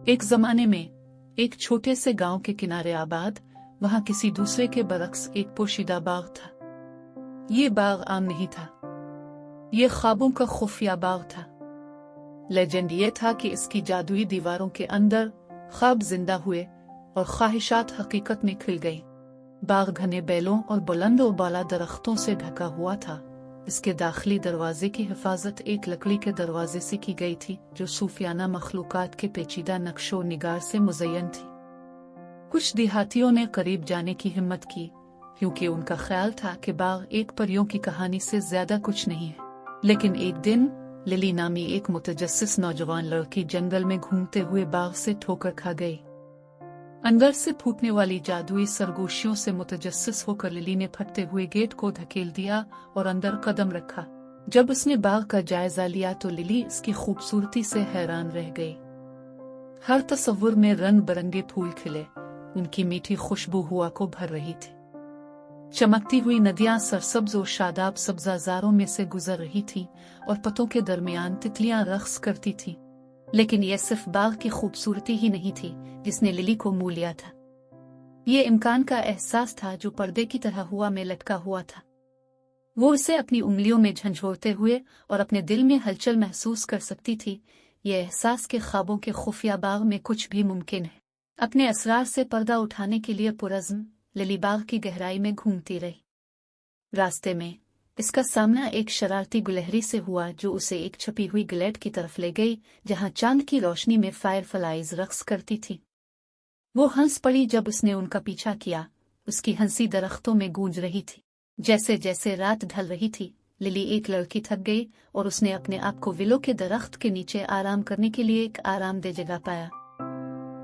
एक जमाने में एक छोटे से गांव के किनारे आबाद, वहां किसी दूसरे के बरक्स एक पोशीदा बाग था। ये बाग आम नहीं था, ये ख्वाबों का खुफिया बाग था। लेजेंड ये था कि इसकी जादुई दीवारों के अंदर ख्वाब जिंदा हुए और ख्वाहिशात हकीकत में खिल गई। बाग घने बैलों और बुलंद और बाला दरख्तों से ढका हुआ था। इसके दाखिली दरवाजे की हिफाजत एक लकड़ी के दरवाजे से की गई थी, जो सूफियाना मखलूकात के पेचीदा नक्शो निगार से मुज़य्यन थी। कुछ देहातियों ने करीब जाने की हिम्मत की, क्योंकि उनका ख्याल था कि बाग एक परियों की कहानी से ज्यादा कुछ नहीं है। लेकिन एक दिन लिली नामी एक मुतजस्सिस नौजवान लड़की जंगल में घूमते हुए बाग से ठोकर खा गई। अंदर से फूटने वाली जादुई सरगोशियों से मुतजस्सिस होकर लिली ने फटते हुए गेट को धकेल दिया और अंदर कदम रखा। जब उसने बाग का जायजा लिया तो लिली इसकी खूबसूरती से हैरान रह गई। हर तस्वुर में रंग बिरंगे फूल खिले, उनकी मीठी खुशबू हुआ को भर रही थी। चमकती हुई नदियां सरसब्ज और शादाब सब्जाजारों में से गुजर रही थी और पत्तों के दरमियान तितलियां रक्स करती थीं। लेकिन यह सिर्फ बाग की खूबसूरती ही नहीं थी जिसने लिली को मोह लिया था। ये इम्कान का एहसास था जो पर्दे की तरह हुआ में लटका हुआ था। वो उसे अपनी उंगलियों में झंझोड़ते हुए और अपने दिल में हलचल महसूस कर सकती थी। ये एहसास के ख्वाबों के खुफिया बाग में कुछ भी मुमकिन है। अपने असरार से पर्दा उठाने के लिए पुरज़्म लिली बाग की गहराई में घूमती रही। रास्ते में इसका सामना एक शरारती गुलहरी से हुआ, जो उसे एक छपी हुई ग्लेड की तरफ ले गई, जहां चांद की रोशनी में फायरफ्लाइज रक्स करती थी। वो हंस पड़ी जब उसने उनका पीछा किया। उसकी हंसी दरख्तों में गूंज रही थी। जैसे जैसे रात ढल रही थी, लिली एक लड़की थक गई और उसने अपने आप को विलो के दरख्त के नीचे आराम करने के लिए एक आरामदेह जगह पाया।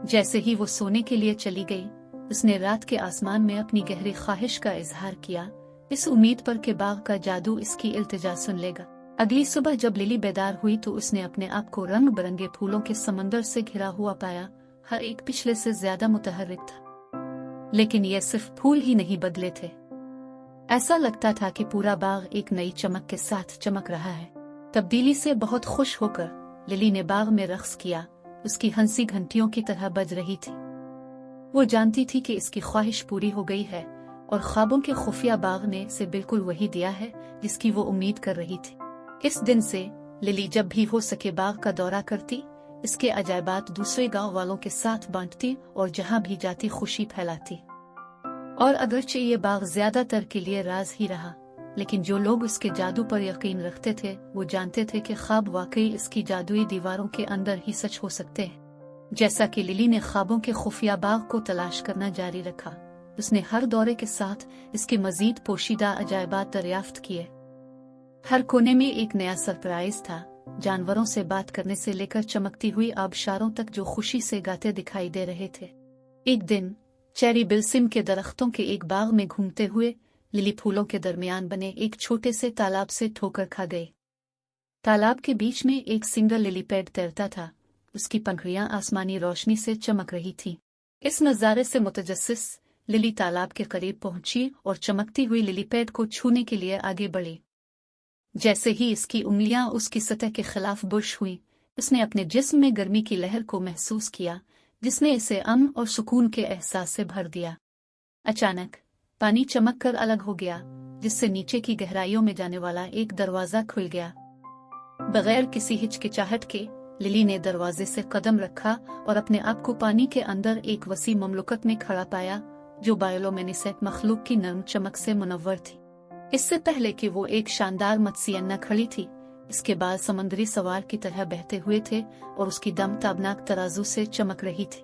जैसे ही वो सोने के लिए चली गई, उसने रात के आसमान में अपनी गहरी ख्वाहिश का इजहार किया, इस उम्मीद पर कि बाग का जादू इसकी इल्तिजा सुन लेगा। अगली सुबह जब लिली बेदार हुई तो उसने अपने आप को रंग बिरंगे फूलों के समंदर से घिरा हुआ पाया। हर एक पिछले से ज्यादा मुतहर्रिक था। लेकिन यह सिर्फ फूल ही नहीं बदले थे, ऐसा लगता था कि पूरा बाग एक नई चमक के साथ चमक रहा है। तब्दीली से बहुत खुश होकर लिली ने बाग में रक्स किया। उसकी हंसी घंटियों की तरह बज रही थी। वो जानती थी कि इसकी ख्वाहिश पूरी हो गई है और ख्वाबों के खुफिया बाग ने इसे बिल्कुल वही दिया है जिसकी वो उम्मीद कर रही थी। इस दिन से लिली जब भी हो सके बाग का दौरा करती, इसके अजायबात दूसरे गांव वालों के साथ बांटती और जहां भी जाती खुशी फैलाती। और अगरचे ये बाग ज्यादातर के लिए राज ही रहा, लेकिन जो लोग उसके जादू पर यकीन रखते थे वो जानते थे कि ख्वाब वाकई इसकी जादुई दीवारों के अंदर ही सच हो सकते हैं। जैसा कि लिली ने ख्वाबों के खुफिया बाग को तलाश करना जारी रखा, उसने हर दौरे के साथ इसके मजीद पोशीदा अजायबात दरियाफ्त किए। हर कोने में एक नया सरप्राइज था, जानवरों से बात करने से लेकर चमकती हुई आबशारों तक जो खुशी से गाते दिखाई दे रहे थे। एक दिन चेरी बिल्सिम के दरख्तों के एक बाग में घूमते हुए लिली फूलों के दरमियान बने एक छोटे से तालाब से ठोकर खा गई। तालाब के बीच में एक सिंगल लिली पैड तैरता था। उसकी पंखुड़ियां आसमानी रोशनी से चमक रही थीं। इस नज़ारे से मुतजस्सिस लिली तालाब के करीब पहुंची और चमकती हुई लिली पैड को छूने के लिए आगे बढ़ी। जैसे ही इसकी उंगलियां उसकी सतह के खिलाफ बुश हुई, उसने अपने जिस्म में गर्मी की लहर को महसूस किया, जिसने इसे अमन और सुकून के एहसास से भर दिया। अचानक पानी चमक कर अलग हो गया, जिससे नीचे की गहराइयों में जाने वाला एक दरवाजा खुल गया। बगैर किसी हिचकिचाहट के लिली ने दरवाजे से कदम रखा और अपने आप को पानी के अंदर एक वसी ममलुकत में खड़ा पाया, जो बायोलोमिनेसेंट मखलूक की नर्म चमक से मुनव्वर थी। इससे पहले कि वो एक शानदार मत्स्यन्ना खड़ी थी, इसके बाल समंदरी सवार की तरह बहते हुए थे और उसकी दम ताबनाक तराजू से चमक रही थी।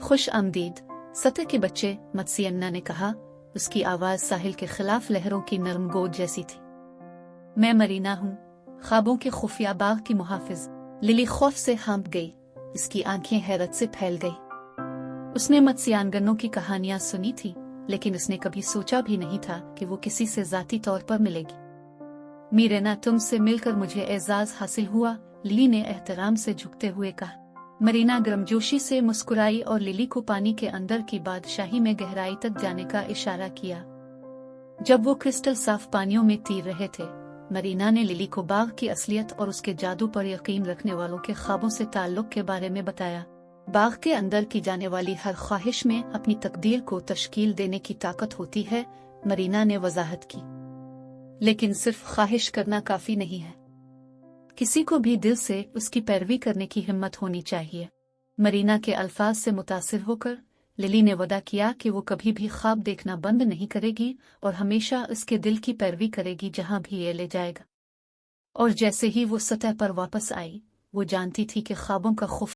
खुश आमदीद सतह के बच्चे, मत्स्यन्ना ने कहा। उसकी आवाज साहिल के खिलाफ लहरों की नरम गोद जैसी थी। मैं मरीना हूँ, ख्वाबों के खुफिया बाग की मुहाफिज। लिली खौफ से हाँप गई, इसकी आंखें हैरत से फैल गई। उसने मत्स्यांगनों की कहानियां सुनी थी, लेकिन उसने कभी सोचा भी नहीं था कि वो किसी से जाती तौर पर मिलेगी। मीरेना, तुमसे मिलकर मुझे एजाज हासिल हुआ, लिली ने एहतराम से झुकते हुए कहा। मरीना गर्मजोशी से मुस्कुराई और लिली को पानी के अंदर की बादशाही में गहराई तक जाने का इशारा किया। जब वो क्रिस्टल साफ पानियों में तैर रहे थे, मरीना ने लिली को बाग की असलियत और उसके जादू पर यकीन रखने वालों के ख्वाबों से ताल्लुक के बारे में बताया। बाग के अंदर की जाने वाली हर ख्वाहिश में अपनी तकदीर को तश्कील देने की ताकत होती है, मरीना ने वजाहत की। लेकिन सिर्फ ख्वाहिश करना काफी नहीं है, किसी को भी दिल से उसकी पैरवी करने की हिम्मत होनी चाहिए। मरीना के अल्फाज से मुतासिर होकर लिली ने वदा किया कि वो कभी भी ख्वाब देखना बंद नहीं करेगी और हमेशा उसके दिल की पैरवी करेगी जहां भी ये ले जाएगा। और जैसे ही वो सतह पर वापस आई, वो जानती थी कि ख्वाबों का